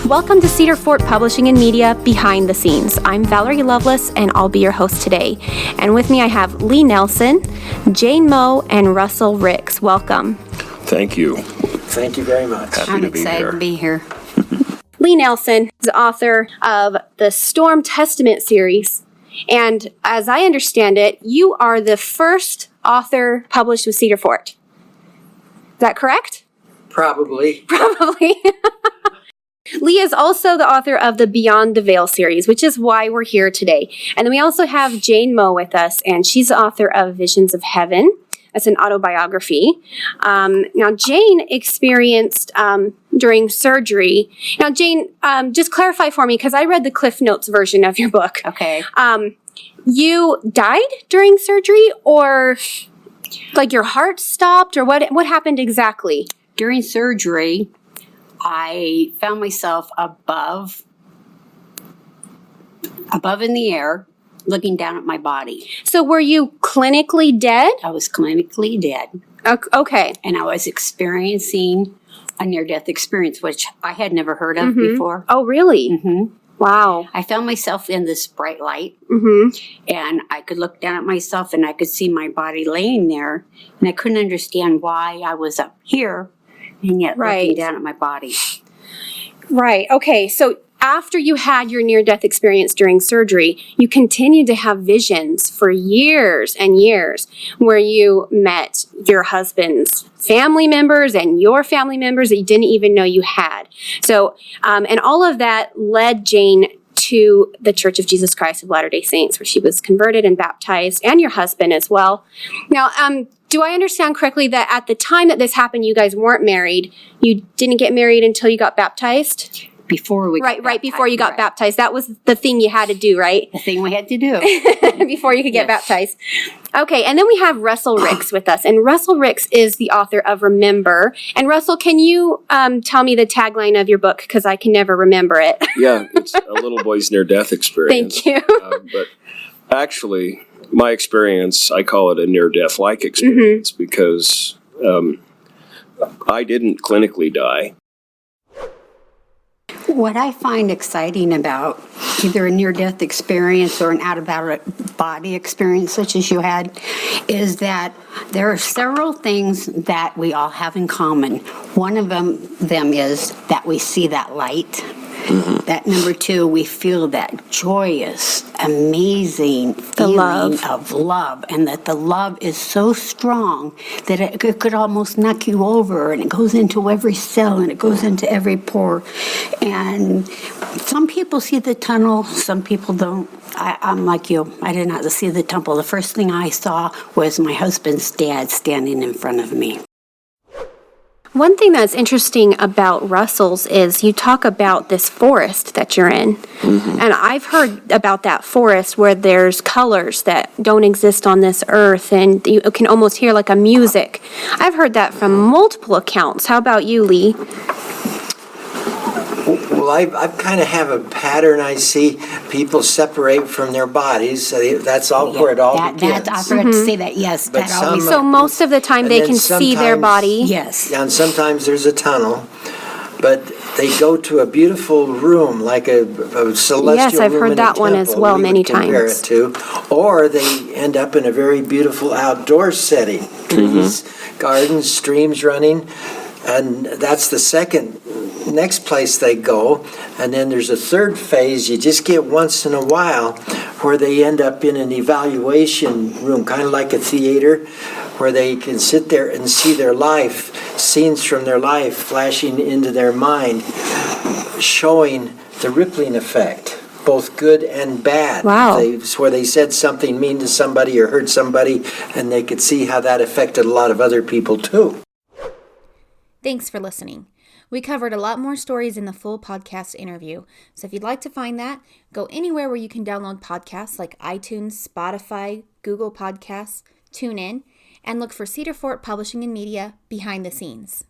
Welcome to Cedar Fort Publishing and Media Behind the Scenes. I'm Valerie Lovelace, and I'll be your host today. And with me I have Lee Nelson, Jane Moe, and Russell Ricks. Welcome. Thank you. Thank you very much. I'm excited to be here. Lee Nelson is the author of the Storm Testament series. And as I understand it, you are the first author published with Cedar Fort. Is that correct? Probably. Probably. Lee is also the author of the Beyond the Veil series, which is why we're here today. And then we also have Jane Moe with us, and she's the author of Visions of Heaven. That's an autobiography. Now, Jane experienced during surgery. Now, Jane, just clarify for me, because I read the Cliff Notes version of your book. Okay. You died during surgery, or like your heart stopped, or what happened exactly? During surgery, I found myself above in the air, looking down at my body. So were you clinically dead? I was clinically dead. Okay. And I was experiencing a near-death experience, which I had never heard of before. Oh, really? Mm-hmm. Wow. I found myself in this bright light, Mm-hmm. and I could look down at myself, and I could see my body laying there, and I couldn't understand why I was up here and yet looking down at my body. Right. Okay. So after you had your near-death experience during surgery, you continued to have visions for years and years where you met your husband's family members and your family members that you didn't even know you had. So, and all of that led Jane to the Church of Jesus Christ of Latter-day Saints, where she was converted and baptized, and your husband as well. Now, do I understand correctly that at the time that this happened, you guys weren't married? You didn't get married until you got baptized? Before we Right before you got baptized. That was the thing you had to do, right? The thing we had to do. Before you could get baptized. Okay, and then we have Russell Ricks with us. And Russell Ricks is the author of Remember. And Russell, can you tell me the tagline of your book? Because I can never remember it. Yeah, it's a little boy's near-death experience. Thank you. But actually, my experience, I call it a near-death-like experience because I didn't clinically die. What I find exciting about either a near-death experience or an out-of-body experience such as you had is that there are several things that we all have in common. One of them is that we see that light. That number two, we feel that joyous, amazing feeling of love, and that the love is so strong that it could almost knock you over, and it goes into every cell, and it goes into every pore. And some people see the tunnel, some people don't. I'm like you. I did not see the tunnel. The first thing I saw was my husband's dad standing in front of me. One thing that's interesting about Russell's is you talk about this forest that you're in. And I've heard about that forest where there's colors that don't exist on this earth, and you can almost hear like a music. I've heard that from multiple accounts. How about you, Lee? Well, I kind of have a pattern. I see people separate from their bodies. So that's all where it all begins. I forgot to say that, yes. But that always, So most of the time they can see their body. yes. And sometimes there's a tunnel, but they go to a beautiful room, like a celestial Yes, I've room heard in a that one as temple, well we many would compare times. it to. Or they end up in a very beautiful outdoor setting. Trees, gardens, streams running. And that's the next place they go. And then there's a third phase you just get once in a while where they end up in an evaluation room, kind of like a theater, where they can sit there and see their life, scenes from their life flashing into their mind, showing the rippling effect, both good and bad. Wow. Where they said something mean to somebody or hurt somebody, and they could see how that affected a lot of other people too. Thanks for listening. We covered a lot more stories in the full podcast interview, so if you'd like to find that, go anywhere where you can download podcasts like iTunes, Spotify, Google Podcasts, TuneIn, and look for Cedar Fort Publishing and Media Behind the Scenes.